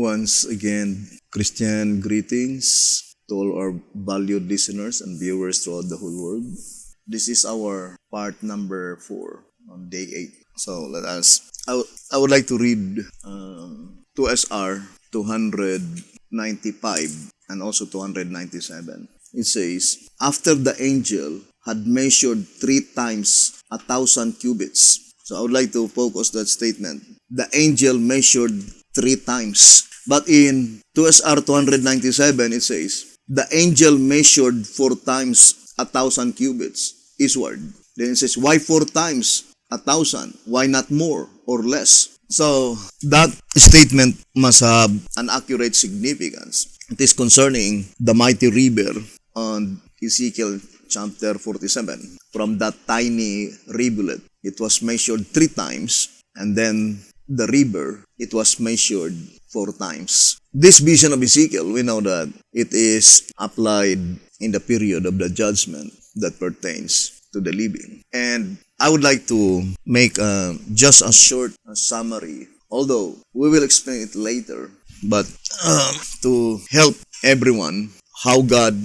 Once again, Christian greetings to all our valued listeners and viewers throughout the whole world. This is our part number 4 on day 8. So I would like to read 2SR 295 and also 297. It says, after the angel had measured 3 times 1,000 cubits. So I would like to focus that statement. The angel measured 3 times. But in 2SR 297, it says, the angel measured 4 times 1,000 cubits eastward. Then it says, why 4 times 1,000? Why not more or less? So that statement must have an accurate significance. It is concerning the mighty river on Ezekiel chapter 47. From that tiny rivulet, it was measured 3 times, and then the river, it was measured 4 times. This vision of Ezekiel, we know that it is applied in the period of the judgment that pertains to the living. And I would like to make just a short summary, although we will explain it later, but to help everyone how God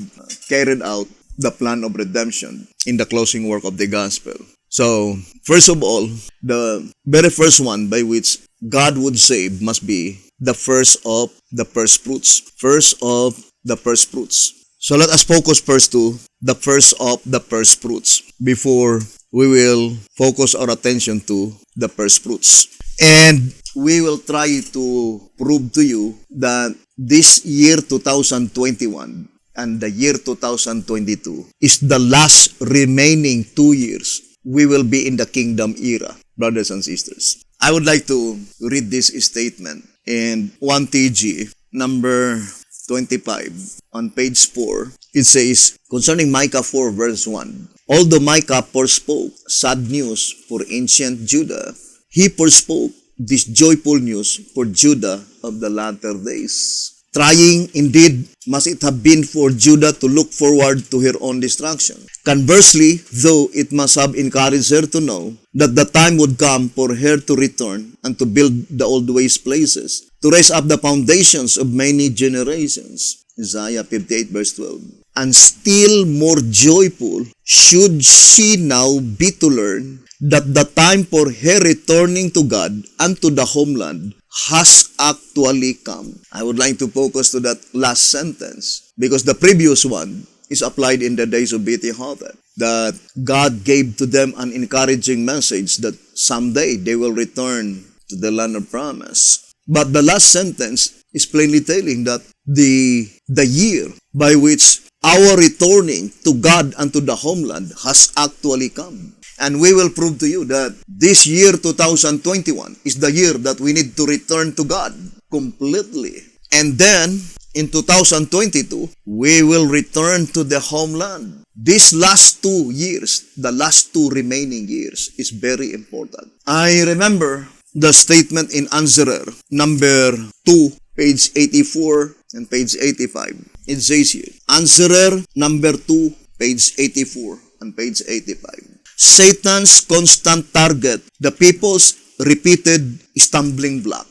carried out the plan of redemption in the closing work of the gospel. So, first of all, the very first one by which God would save must be the first of the first fruits. First of the first fruits. So let us focus first to the first of the first fruits before we will focus our attention to the first fruits. And we will try to prove to you that this year 2021 and the year 2022 is the last remaining 2 years we will be in the kingdom era, brothers and sisters. I would like to read this statement in 1 TG, number 25, on page 4. It says, concerning Micah 4, verse 1, although Micah forespoke sad news for ancient Judah, he forespoke this joyful news for Judah of the latter days. Trying, indeed, must it have been for Judah to look forward to her own destruction. Conversely, though it must have encouraged her to know that the time would come for her to return and to build the old waste places, to raise up the foundations of many generations. Isaiah 58 verse 12. And still more joyful should she now be to learn that the time for her returning to God and to the homeland has actually come. I would like to focus to that last sentence because the previous one is applied in the days of Bethlehem, that God gave to them an encouraging message that someday they will return to the land of promise. But the last sentence is plainly telling that the year by which our returning to God and to the homeland has actually come. And we will prove to you that this year 2021 is the year that we need to return to God completely. And then in 2022, we will return to the homeland. These last 2 years, the last 2 remaining years, is very important. I remember the statement in Answerer, number 2, page 84 and page 85. It says here, Answerer, number 2, page 84 and page 85. Satan's constant target, the people's repeated stumbling block.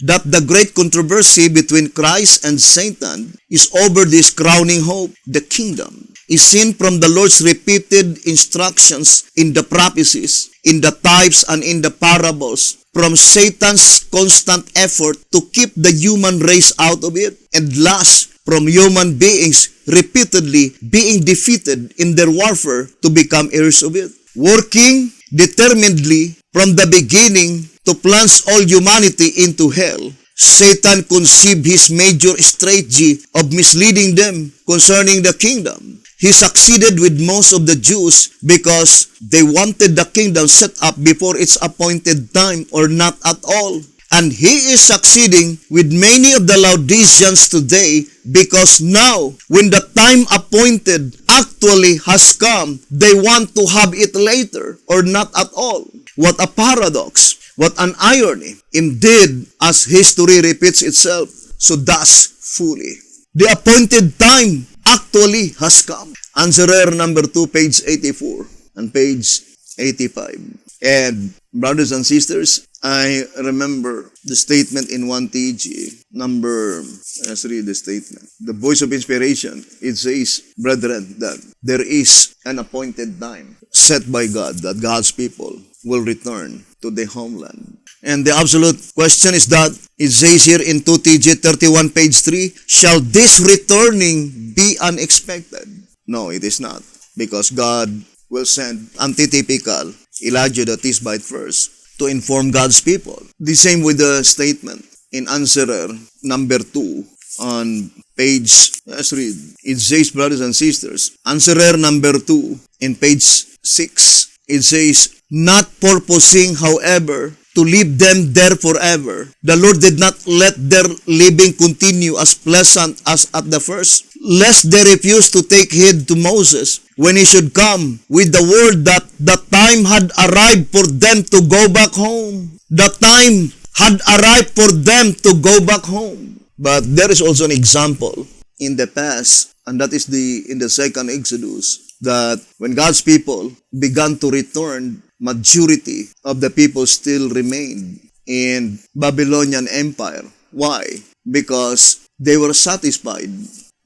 That the great controversy between Christ and Satan is over this crowning hope, the kingdom, is seen from the Lord's repeated instructions in the prophecies, in the types and in the parables, from Satan's constant effort to keep the human race out of it, and last, from human beings repeatedly being defeated in their warfare to become heirs of it. Working determinedly from the beginning to plunge all humanity into hell, Satan conceived his major strategy of misleading them concerning the kingdom. He succeeded with most of the Jews because they wanted the kingdom set up before its appointed time or not at all. And he is succeeding with many of the Laodiceans today because now, when the time appointed actually has come, they want to have it later or not at all. What a paradox! What an irony! Indeed, as history repeats itself, so does fully. The appointed time actually has come. Answerer number 2, page 84 and page 85. And Brothers and sisters, I remember the statement in 1TG, let's read the statement. The voice of inspiration, it says, brethren, that there is an appointed time set by God that God's people will return to the homeland. And the absolute question is that, it says here in 2TG 31 page 3, shall this returning be unexpected? No, it is not. Because God will send antitypical Elijah the Tishbite first to inform God's people. The same with the statement in Answerer number 2 on page, let's read. It says, brothers and sisters, Answerer number 2 in page 6, it says, not purposing, however, to leave them there forever. The Lord did not let their living continue as pleasant as at the first, lest they refuse to take heed to Moses when he should come with the word that the time had arrived for them to go back home. The time had arrived for them to go back home. But there is also an example in the past, and that is in the second Exodus, that when God's people began to return, majority of the people still remained in Babylonian Empire. Why? Because they were satisfied,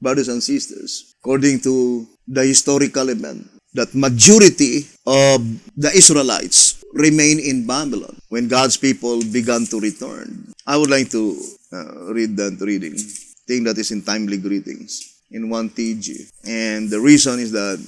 brothers and sisters, according to the historical event, that majority of the Israelites remain in Babylon when God's people began to return. I would like to read that reading. I think that is in Timely Greetings in 1TG. And the reason is that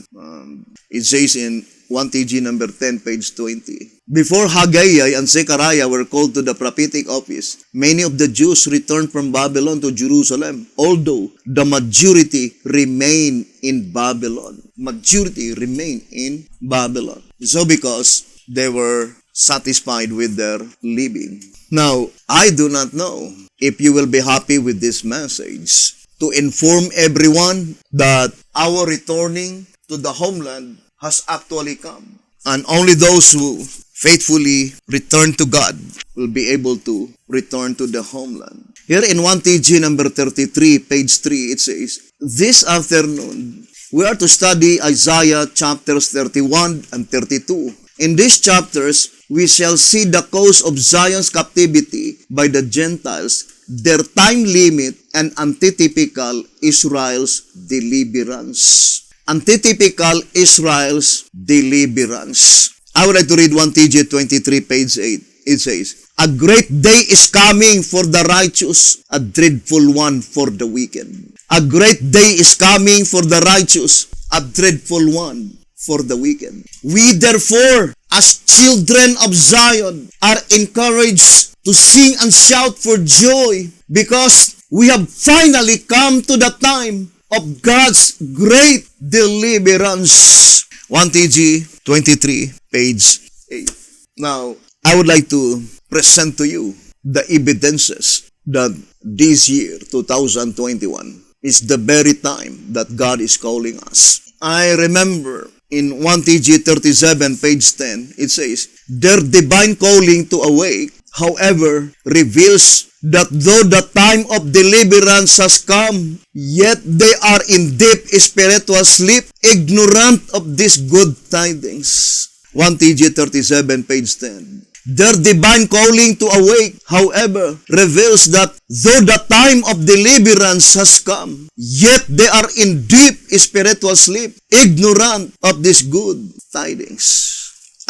it says in 1TG number 10, page 20. Before Haggai and Zechariah were called to the prophetic office, many of the Jews returned from Babylon to Jerusalem, although the majority remained in Babylon. Majority remained in Babylon. So because they were satisfied with their living. Now, I do not know if you will be happy with this message to inform everyone that our returning to the homeland has actually come. And only those who faithfully return to God will be able to return to the homeland. Here in 1TG number 33, page 3, it says, this afternoon, we are to study Isaiah chapters 31 and 32. In these chapters, we shall see the cause of Zion's captivity by the Gentiles, their time limit, and antitypical Israel's deliverance. Antitypical Israel's deliverance. I would like to read 1TG 23, page 8. It says, a great day is coming for the righteous, a dreadful one for the wicked. A great day is coming for the righteous, a dreadful one for the wicked. We therefore, as children of Zion, are encouraged to sing and shout for joy because we have finally come to the time of God's great deliverance. 1TG 23, page 8. Now, I would like to present to you the evidences that this year, 2021, is the very time that God is calling us. I remember in 1TG 37, page 10, it says, their divine calling to awake, however, reveals that though the time of deliverance has come, yet they are in deep spiritual sleep, ignorant of these good tidings. 1TG 37, page 10. Their divine calling to awake, however, reveals that though the time of deliverance has come, yet they are in deep spiritual sleep, ignorant of these good tidings.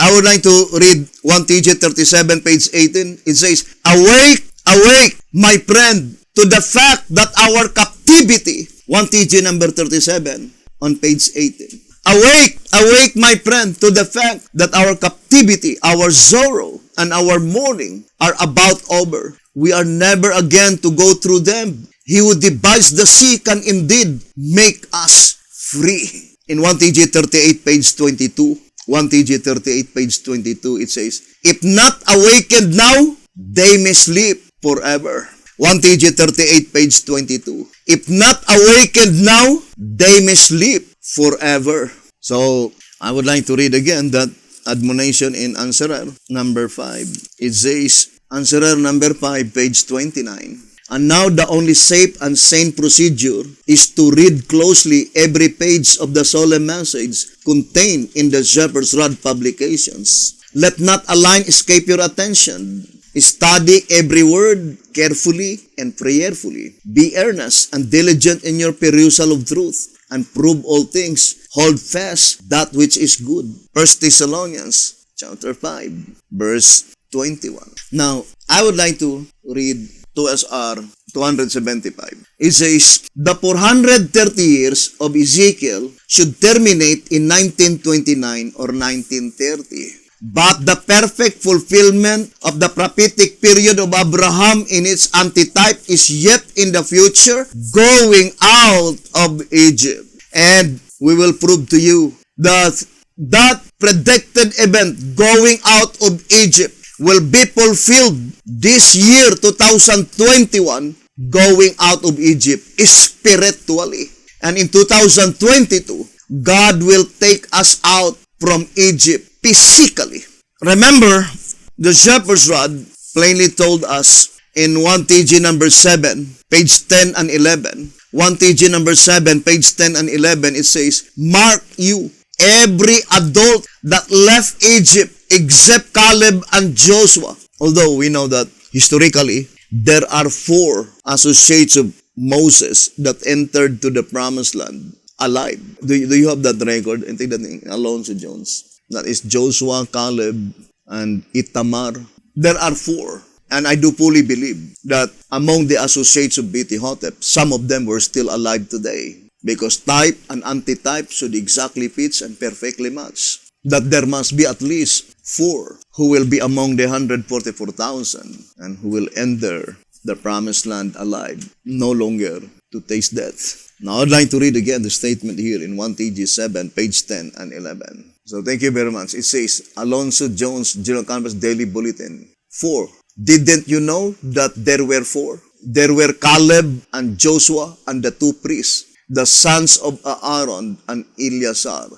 I would like to read 1TG 37, page 18. It says, awake, awake, my friend, to the fact that our captivity, 1TG number 37, on page 18. Awake, awake, my friend, to the fact that our captivity, our sorrow, and our mourning are about over. We are never again to go through them. He who divides the sea can indeed make us free. In 1TG 38, page 22, 1TG 38, page 22, it says, if not awakened now, they may sleep forever. 1TG 38, page 22. If not awakened now, they may sleep forever. So, I would like to read again that admonition in Answerer number 5. It says, Answerer number 5, page 29. And now the only safe and sane procedure is to read closely every page of the solemn message contained in the Shepherd's Rod publications. let not a line escape your attention. Study every word carefully and prayerfully. Be earnest and diligent in your perusal of truth, and prove all things. Hold fast that which is good. 1 Thessalonians chapter 5, verse 21. Now, I would like to read 2SR 275. It says, the 430 years of Ezekiel should terminate in 1929 or 1930. But the perfect fulfillment of the prophetic period of Abraham in its antitype is yet in the future, going out of Egypt. And we will prove to you that that predicted event, going out of Egypt, will be fulfilled this year, 2021, going out of Egypt spiritually. And in 2022, God will take us out from Egypt physically. Remember, the shepherd's rod plainly told us in 1 TG number 7, page 10 and 11. 1 TG number 7, page 10 and 11, it says, mark you, every adult that left Egypt except Caleb and Joshua. Although we know that historically, there are 4 associates of Moses that entered to the promised land alive. Do you have that record? I think that in Alonzo Jones. That is Joshua, Caleb, and Itamar. There are 4. And I do fully believe that among the associates of BT Hotep, some of them were still alive today. Because type and antitype should exactly fit and perfectly match. That there must be at least 4 who will be among the 144,000 and who will enter the promised land alive, no longer to taste death. Now, I'd like to read again the statement here in 1 TG 7, page 10 and 11. So, thank you very much. It says, Alonzo Jones, General Conference Daily Bulletin, 4. Didn't you know that there were 4? There were Caleb and Joshua and the 2 priests, the sons of Aaron and Eleazar.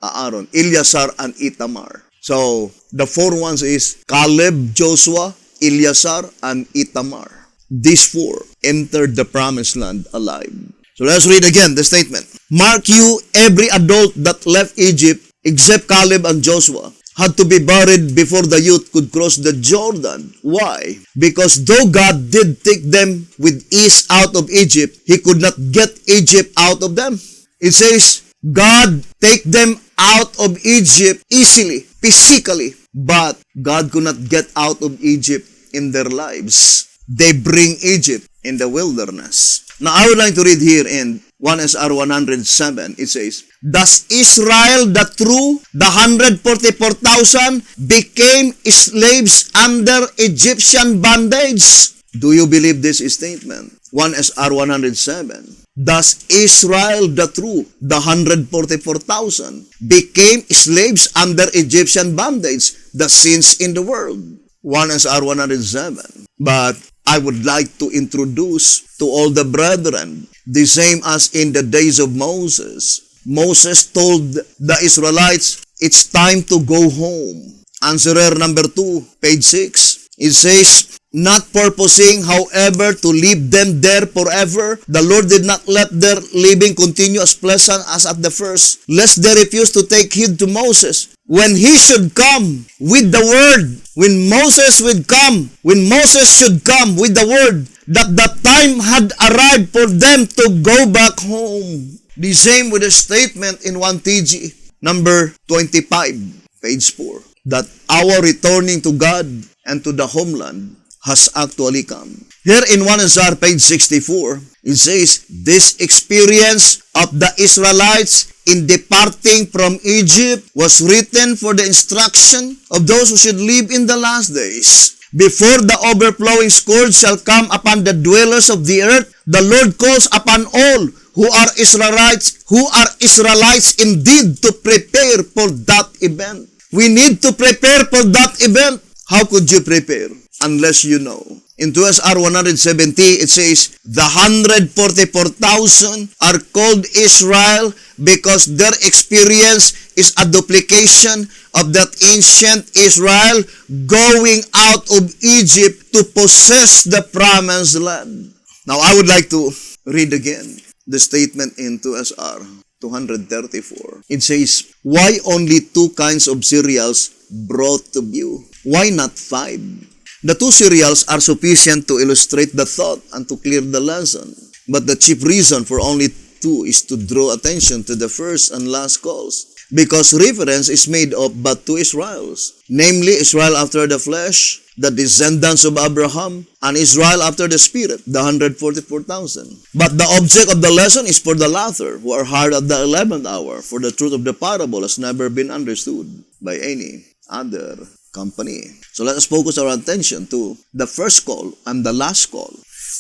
Eleazar and Itamar. So, the 4 ones is Caleb, Joshua, Eleazar, and Itamar. These 4 entered the promised land alive. So, let's read again the statement. Mark you, every adult that left Egypt, except Caleb and Joshua, had to be buried before the youth could cross the Jordan. Why? Because though God did take them with ease out of Egypt, He could not get Egypt out of them. It says, God take them out of Egypt easily, physically, but God could not get out of Egypt in their lives. They bring Egypt in the wilderness. Now, I would like to read here in 1SR 107, it says, thus Israel, the true, the 144,000, became slaves under Egyptian bondage. Do you believe this statement? 1SR 107. Thus Israel, the true, the 144,000, became slaves under Egyptian bondage, the sins in the world. 1SR 107. But I would like to introduce to all the brethren, the same as in the days of Moses. Moses told the Israelites, it's time to go home. Answerer number 2, page 6. It says, not purposing, however, to leave them there forever, the Lord did not let their living continue as pleasant as at the first, lest they refuse to take heed to Moses. When he should come with the word, when Moses should come with the word, that the time had arrived for them to go back home. The same with the statement in 1 TG, number 25, page 4, that our returning to God and to the homeland has actually come. Here in 1 Azar, page 64, it says, this experience of the Israelites in departing from Egypt was written for the instruction of those who should live in the last days. Before the overflowing scourge shall come upon the dwellers of the earth, the Lord calls upon all who are Israelites indeed to prepare for that event. We need to prepare for that event. How could you prepare? Unless you know. In 2SR 170, it says, the 144,000 are called Israel because their experience is a duplication of that ancient Israel going out of Egypt to possess the promised land. Now, I would like to read again the statement in 2SR 234. It says, why only two kinds of cereals brought to view? Why not five? The two cereals are sufficient to illustrate the thought and to clear the lesson. But the chief reason for only two is to draw attention to the first and last calls. Because reference is made of but two Israels, namely Israel after the flesh, the descendants of Abraham, and Israel after the spirit, the 144,000. But the object of the lesson is for the latter, who are hired at the 11th hour, for the truth of the parable has never been understood by any other company. So let us focus our attention to the first call and the last call.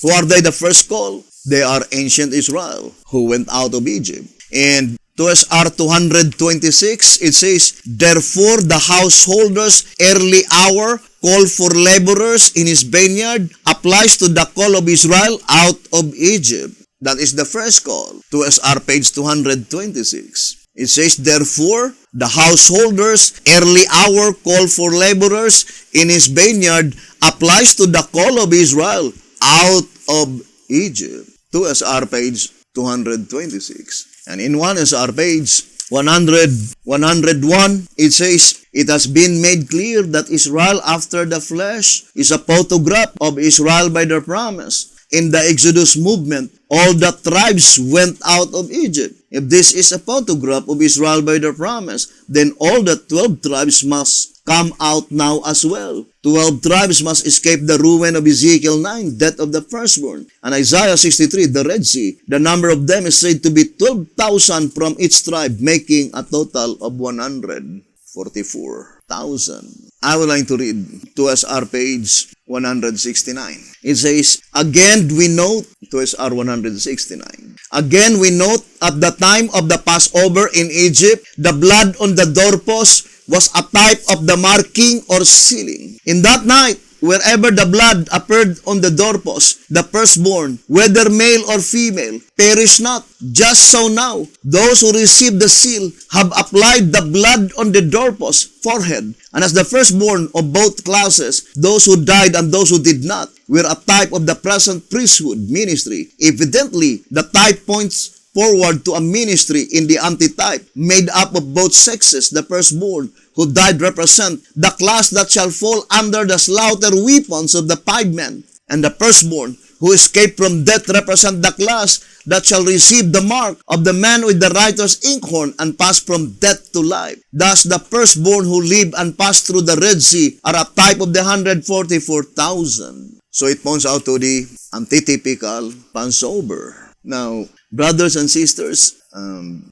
Who are they, the first call? They are ancient Israel, who went out of Egypt. And 2SR 226, it says, therefore the householder's early hour call for laborers in his vineyard applies to the call of Israel out of Egypt. That is the first call. 2SR page 226. It says, therefore the householder's early hour call for laborers in his vineyard applies to the call of Israel out of Egypt. 2SR page 226. And in 1SR page 101, it says, it has been made clear that Israel after the flesh is a photograph of Israel by the promise. In the Exodus movement, all the tribes went out of Egypt. If this is a photograph of Israel by the promise, then all the 12 tribes must come out now as well. 12 tribes must escape the ruin of Ezekiel 9, death of the firstborn. And Isaiah 63, the Red Sea. The number of them is said to be 12,000 from each tribe, making a total of 144,000. I would like to read 2SR page 169. It says, again we note, 2SR 169. Again we note, at the time of the Passover in Egypt, the blood on the doorpost was a type of the marking or sealing. In that night, wherever the blood appeared on the doorpost, the firstborn, whether male or female, perish not. Just so now, those who receive the seal have applied the blood on the doorpost, forehead. And as the firstborn of both classes, those who died and those who did not, were a type of the present priesthood ministry. Evidently, the type points forward to a ministry in the antitype, made up of both sexes. The firstborn who died represent the class that shall fall under the slaughter weapons of the 5 men. And the firstborn who escaped from death represent the class that shall receive the mark of the man with the writer's inkhorn and pass from death to life. Thus the firstborn who live and pass through the Red Sea are a type of the 144,000. So it points out to the antitypical Passover. Now, brothers and sisters,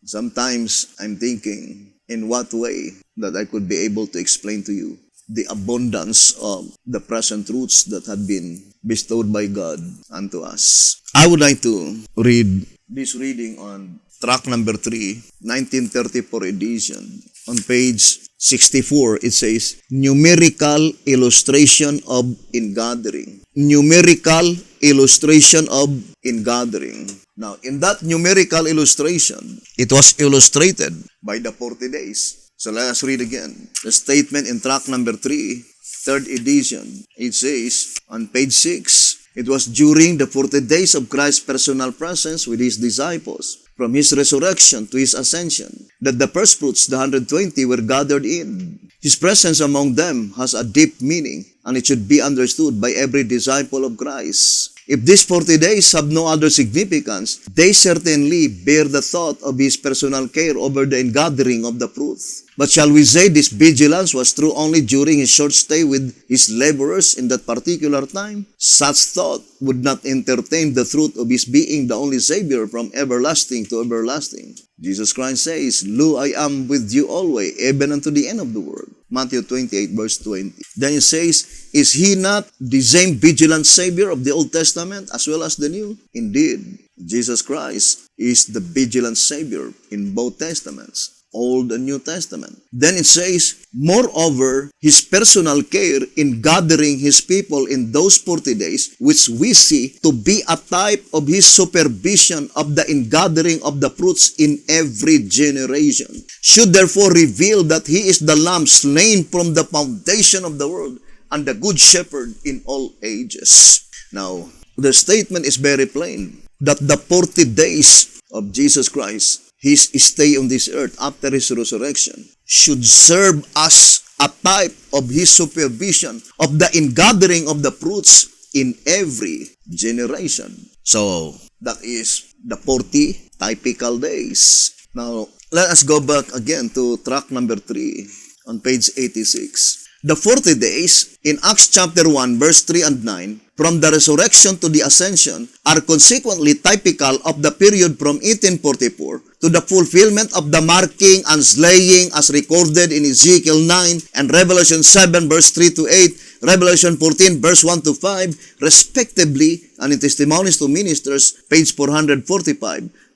sometimes I'm thinking in what way that I could be able to explain to you the abundance of the present truths that have been bestowed by God unto us. I would like to read this reading on track number 3, 1934 edition. On page 64, it says, numerical illustration of ingathering. Numerical illustration of ingathering. Now, in that numerical illustration, it was illustrated by the 40 days. So let us read again. The statement in track number 3, 3rd edition. It says, on page 6, it was during the 40 days of Christ's personal presence with His disciples, from His resurrection to His ascension, that the first fruits, the 120, were gathered in. His presence among them has a deep meaning, and it should be understood by every disciple of Christ. If these 40 days have no other significance, they certainly bear the thought of His personal care over the ingathering of the fruit. But shall we say this vigilance was true only during His short stay with His laborers in that particular time? Such thought would not entertain the truth of His being the only Savior from everlasting to everlasting. Jesus Christ says, lo, I am with you always, even unto the end of the world. Matthew 28, verse 20. Then it says, is He not the same vigilant Savior of the Old Testament as well as the New? Indeed, Jesus Christ is the vigilant Savior in both Testaments, Old and New Testament. Then it says, moreover, His personal care in gathering His people in those 40 days, which we see to be a type of His supervision of the ingathering of the fruits in every generation, should therefore reveal that He is the Lamb slain from the foundation of the world and the Good Shepherd in all ages. Now, the statement is very plain that the 40 days of Jesus Christ his stay on this earth after his resurrection should serve as a type of his supervision of the ingathering of the fruits in every generation. So, that is the 40 typical days. Now, let us go back again to track number 3 on page 86. The 40 days in Acts chapter 1 verse 3 and 9 from the resurrection to the ascension are consequently typical of the period from 1844 to the fulfillment of the marking and slaying as recorded in Ezekiel 9 and Revelation 7 verse 3 to 8, Revelation 14 verse 1 to 5, respectively, and in Testimonies to Ministers, page 445,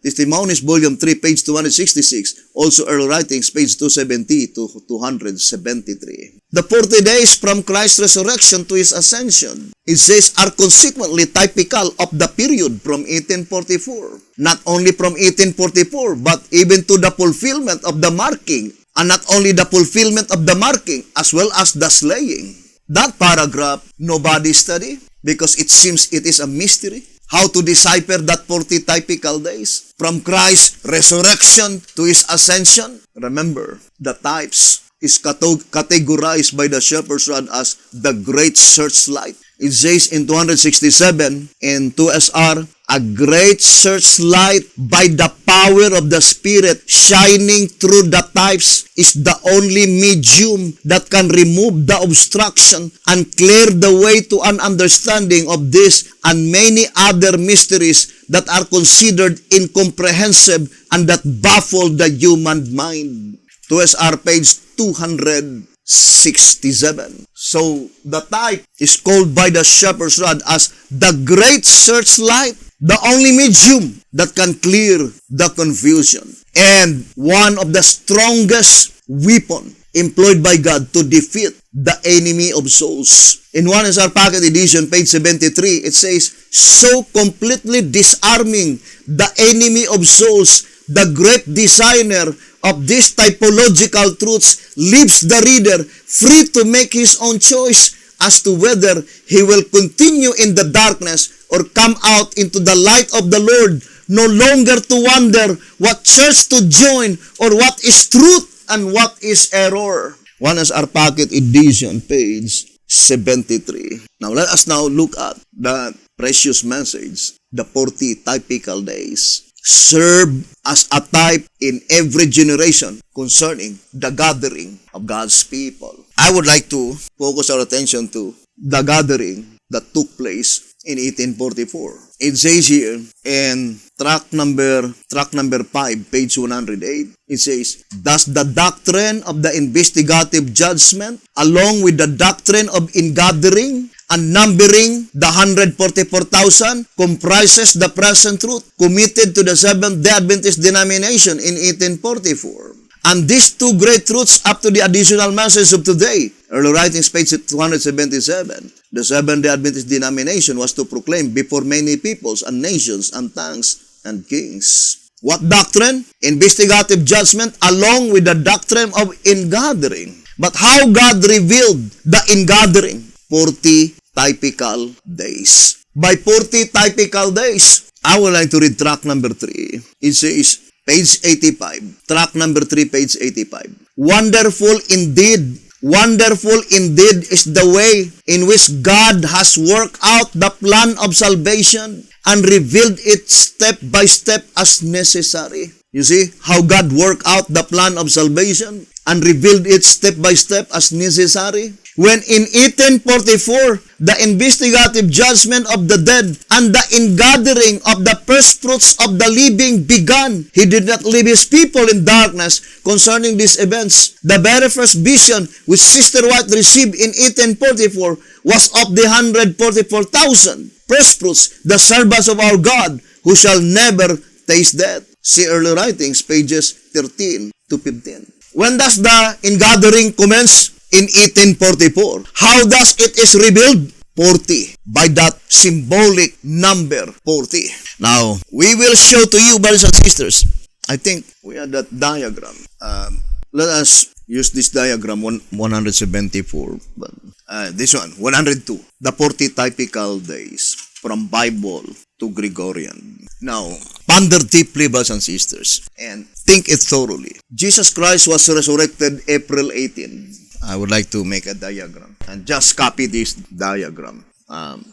Testimonies, Volume 3, page 266, also Early Writings, page 270 to 273. The 40 days from Christ's resurrection to his ascension, it says, are consequently typical of the period from 1844. Not only from 1844, but even to the fulfillment of the marking, and not only the fulfillment of the marking, as well as the slaying. That paragraph, nobody study, because it seems it is a mystery. How to decipher that 40 typical days? From Christ's resurrection to his ascension? Remember, the types is categorized by the shepherd's rod as the great searchlight. It says in 267 in 2SR, a great searchlight by the power of the Spirit shining through the types is the only medium that can remove the obstruction and clear the way to an understanding of this and many other mysteries that are considered incomprehensible and that baffle the human mind. 2SR page 267. So, the type is called by the shepherd's rod as the great searchlight, the only medium that can clear the confusion, and one of the strongest weapon employed by God to defeat the enemy of souls. In 1SR Pocket Edition, page 73, it says, so completely disarming the enemy of souls, the great designer of these typological truths leaves the reader free to make his own choice as to whether he will continue in the darkness or come out into the light of the Lord, no longer to wonder what church to join or what is truth and what is error. 1SR Pocket Edition, page 73. Now, let us now look at the precious message, the 40 typical days. Serve as a type in every generation concerning the gathering of God's people. I would like to focus our attention to the gathering that took place in 1844. It says here in track number 5, page 108, it says, thus the doctrine of the investigative judgment, along with the doctrine of ingathering and numbering the 144,000, comprises the present truth committed to the Seventh-day Adventist denomination in 1844. And these two great truths up to the additional message of today, Early Writings, page 277, the Seventh-day Adventist denomination was to proclaim before many peoples and nations and tongues and kings. What doctrine? Investigative judgment along with the doctrine of ingathering. But how God revealed the ingathering? 40 typical days. By 40 typical days, I would like to read track number 3. It says, page 85. Track number 3, page 85. Wonderful indeed is the way in which God has worked out the plan of salvation and revealed it step by step as necessary. You see how God worked out the plan of salvation and revealed it step by step as necessary? When in 1844, the investigative judgment of the dead and the ingathering of the first fruits of the living began, he did not leave his people in darkness concerning these events. The very first vision which Sister White received in 1844 was of the 144,000 first fruits, the servants of our God, who shall never taste death. See Early Writings, pages 13 to 15. When does the ingathering commence? In 1844. How does it is revealed? 40. By that symbolic number 40. Now, we will show to you, brothers and sisters. I think we have that diagram. Let us use this diagram 174. But, this one, 102. The 40 typical days from Bible to Gregorian. Now, ponder deeply, brothers and sisters, and think it thoroughly. Jesus Christ was resurrected April 18. I would like to make a diagram and just copy this diagram.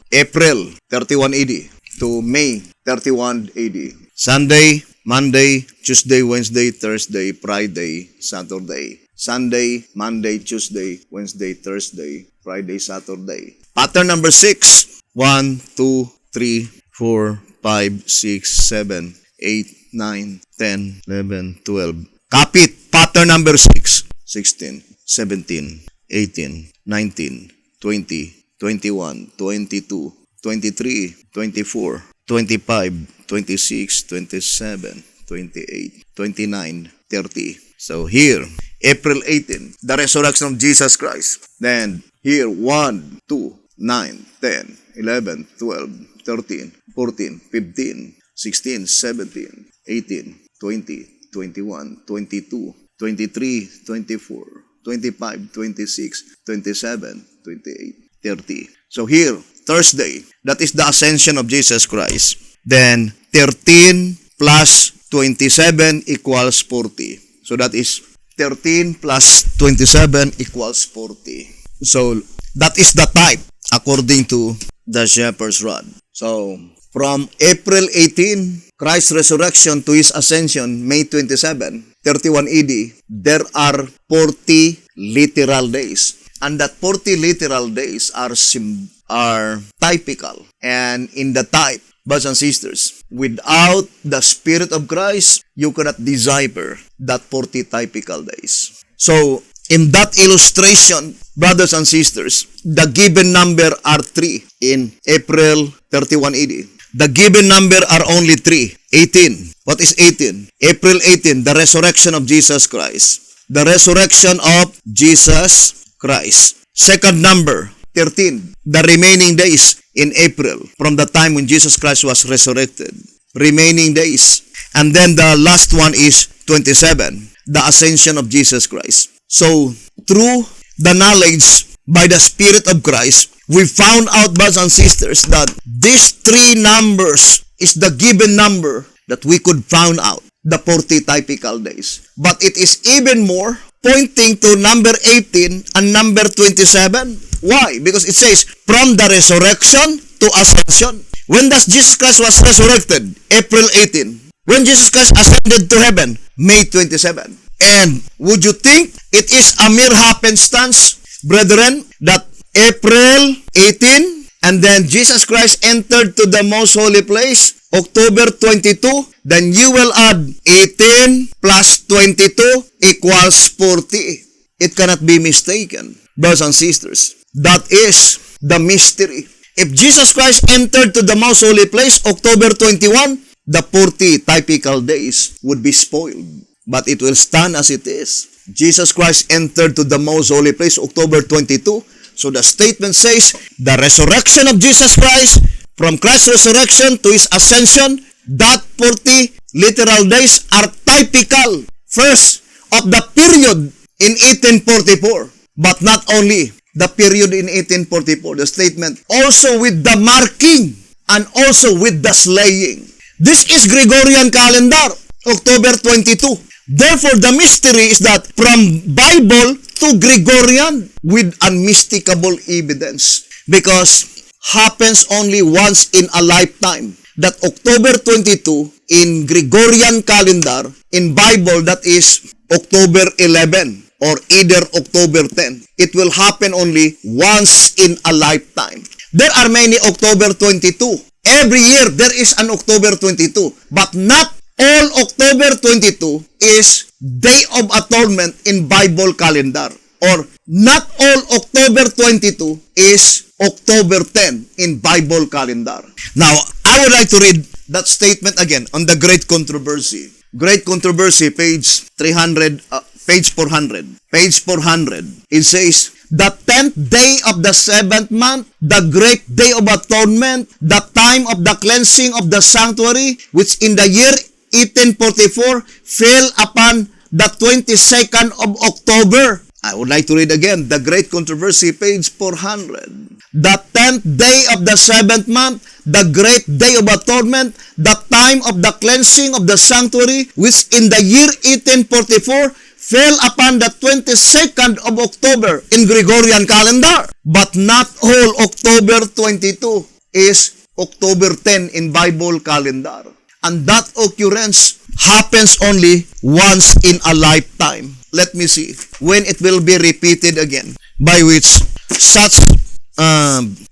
April 31 AD to May 31 AD. Sunday, Monday, Tuesday, Wednesday, Thursday, Friday, Saturday. Sunday, Monday, Tuesday, Wednesday, Thursday, Friday, Saturday. Pattern number 6. 1, 2, 3, 4, 5, 6, 7, 8, 9, 10, 11, 12. Copy it. Pattern number 6. 16, 17, 18, 19, 20, 21, 22, 23, 24, 25, 26, 27, 28, 29, 30. So here, April 18, the resurrection of Jesus Christ. Then here, 1, 2, 9, 10, 11, 12, 13, 14, 15, 16, 17, 18, 20, 21, 22, 23, 24, 25, 26, 27, 28, 30. So here, Thursday, that is the ascension of Jesus Christ. Then 13 plus 27 equals 40. So that is 13 plus 27 equals 40. So that is the type according to the shepherd's rod. So from April 18, Christ's resurrection to His ascension, May 27, 31 AD, there are 40 literal days. And that 40 literal days are typical. And in the type, brothers and sisters, without the Spirit of Christ, you cannot decipher that 40 typical days. So, in that illustration, brothers and sisters, the given number are 3 in April 31 AD. The given number are only 3. 18. What is 18? April 18, the resurrection of Jesus Christ. The resurrection of Jesus Christ. Second number, 13. The remaining days in April from the time when Jesus Christ was resurrected. Remaining days. And then the last one is 27. The ascension of Jesus Christ. So, through the knowledge by the Spirit of Christ, we found out, brothers and sisters, that these 3 numbers is the given number that we could find out, the 40 typical days. But it is even more pointing to number 18 and number 27. Why? Because it says, from the resurrection to ascension. When does Jesus Christ was resurrected? April 18. When Jesus Christ ascended to heaven? May 27. And would you think it is a mere happenstance, brethren, that April 18 and then Jesus Christ entered to the most holy place October 22, then you will add 18 plus 22 equals 40. It cannot be mistaken, brothers and sisters. That is the mystery. If Jesus Christ entered to the most holy place October 21, the 40 typical days would be spoiled. But it will stand as it is. Jesus Christ entered to the most holy place October 22. So the statement says, the resurrection of Jesus Christ, from Christ's resurrection to His ascension, that 40 literal days are typical, first, of the period in 1844. But not only the period in 1844, the statement, also with the marking and also with the slaying. This is Gregorian calendar, October 22. Therefore, the mystery is that from Bible to Gregorian with unmistakable evidence. Because happens only once in a lifetime. That October 22 in Gregorian calendar, in Bible, that is October 11 or either October 10. It will happen only once in a lifetime. There are many October 22. Every year, there is an October 22. But not all October 22 is Day of Atonement in Bible calendar. Or not all October 22 is October 10 in Bible calendar. Now, I would like to read that statement again on the Great Controversy. Great Controversy, page 300, page 400. Page 400. It says, the 10th day of the 7th month, the great day of atonement, the time of the cleansing of the sanctuary, which in the year 1844 fell upon the 22nd of October. I would like to read again, The Great Controversy, page 400. The 10th day of the 7th month, the great day of atonement, the time of the cleansing of the sanctuary, which in the year 1844 fell upon the 22nd of October in Gregorian calendar. But not all October 22 is October 10 in Bible calendar. And that occurrence happens only once in a lifetime. Let me see when it will be repeated again. By which such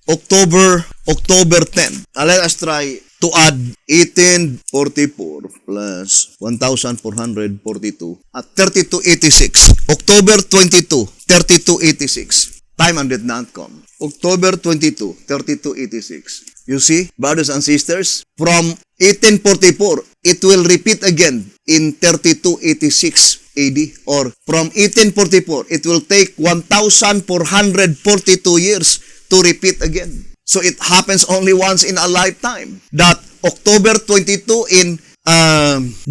October 10. Let us try to add 1844 plus 1442 at 3286. October 22, 3286. Time and date not come. October 22, 3286. You see, brothers and sisters, from 1844, it will repeat again in 3286 AD, or from 1844, it will take 1442 years to repeat again. So it happens only once in a lifetime. That October 22 in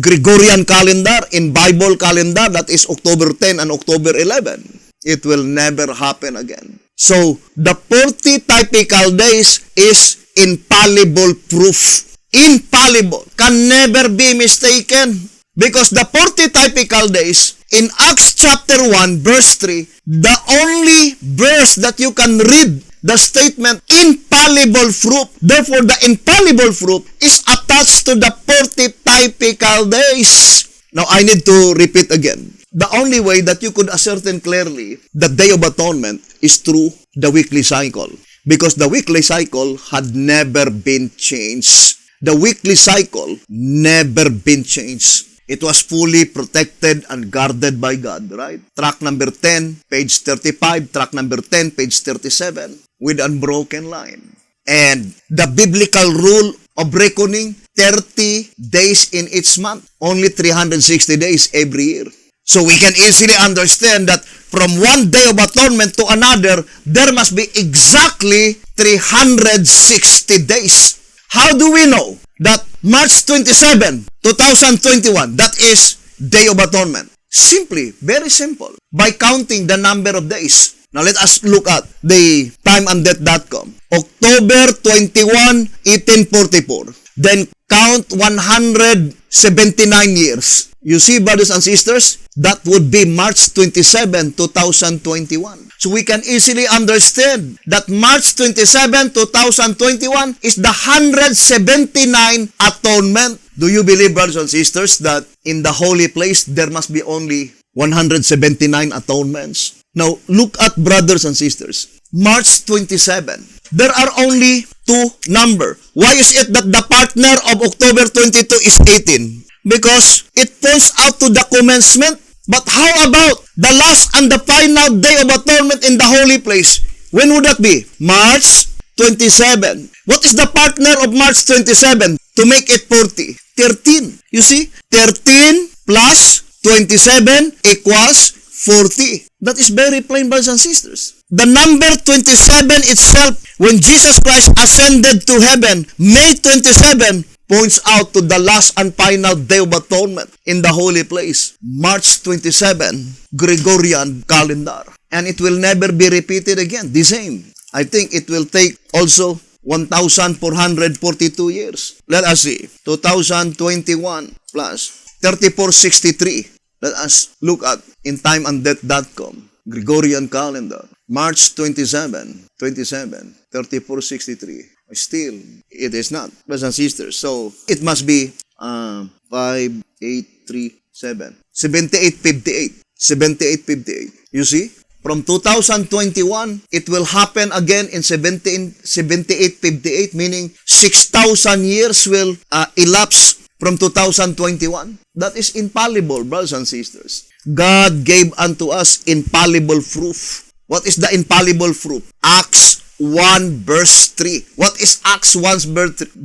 Gregorian calendar, in Bible calendar, that is October 10 and October 11. It will never happen again. So the 40 typical days is infallible proof. Infallible. Can never be mistaken. Because the 40 typical days, in Acts chapter 1, verse 3, the only verse that you can read the statement, infallible fruit. Therefore, the infallible fruit is attached to the 40 typical days. Now, I need to repeat again. The only way that you could ascertain clearly the Day of Atonement is through the weekly cycle. Because the weekly cycle had never been changed. The weekly cycle never been changed. It was fully protected and guarded by God, right? Track number 10, page 35. Track number 10, page 37. With unbroken line. And the biblical rule of reckoning, 30 days in each month. Only 360 days every year. So we can easily understand that from one Day of Atonement to another, there must be exactly 360 days. How do we know that March 27, 2021, that is Day of Atonement? Simply, very simple, by counting the number of days. Now let us look at the timeanddate.com. October 21, 1844. Then count 179 years. You see, brothers and sisters, that would be March 27, 2021. So we can easily understand that March 27, 2021 is the 179 atonement. Do you believe, brothers and sisters, that in the holy place, there must be only 179 atonements? Now, look at, brothers and sisters. March 27. There are only two numbers. Why is it that the partner of October 22 is 18? Because it points out to the commencement. But how about the last and the final Day of Atonement in the holy place? When would that be? March 27. What is the partner of March 27 to make it 40? 13. You see? 13 plus 27 equals 40. That is very plain, brothers and sisters. The number 27 itself, when Jesus Christ ascended to heaven, May 27, points out to the last and final Day of Atonement in the holy place. March 27, Gregorian calendar. And it will never be repeated again. The same. I think it will take also 1,442 years. Let us see. 2021 plus 3463. Let us look at in timeanddate.com. Gregorian calendar. March 27, 3463. Still, it is not, brothers and sisters. So, it must be 5837. 7858. 7858. You see? From 2021, it will happen again in 7858, meaning 6,000 years will elapse from 2021. That is infallible, brothers and sisters. God gave unto us infallible proof. What is the infallible proof? Acts 1 verse 3. What is Acts 1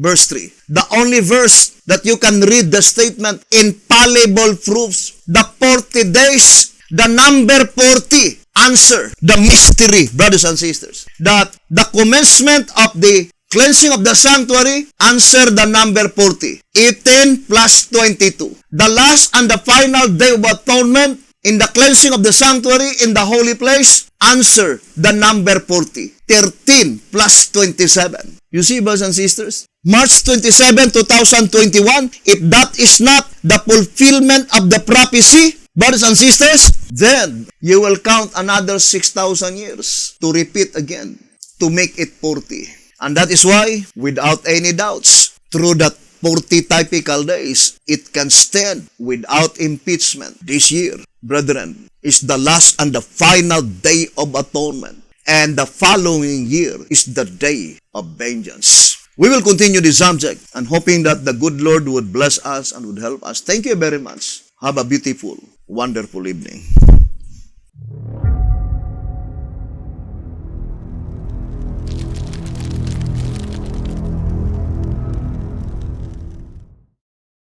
verse 3? The only verse that you can read the statement, infallible proofs. The 40 days, the number 40. Answer the mystery, brothers and sisters. That the commencement of the cleansing of the sanctuary, answer the number 40. 18 plus 22. The last and the final Day of Atonement, In the cleansing of the sanctuary, in the holy place, answer the number 40. 13 plus 27. You see, brothers and sisters? March 27, 2021, if that is not the fulfillment of the prophecy, brothers and sisters, then you will count another 6,000 years to repeat again, to make it 40. And that is why, without any doubts, through that 40 typical days, it can stand without impeachment. This year, brethren, is the last and the final day of atonement. And the following year is the day of vengeance. We will continue this subject and hoping that the good Lord would bless us and would help us. Thank you very much. Have a beautiful, wonderful evening.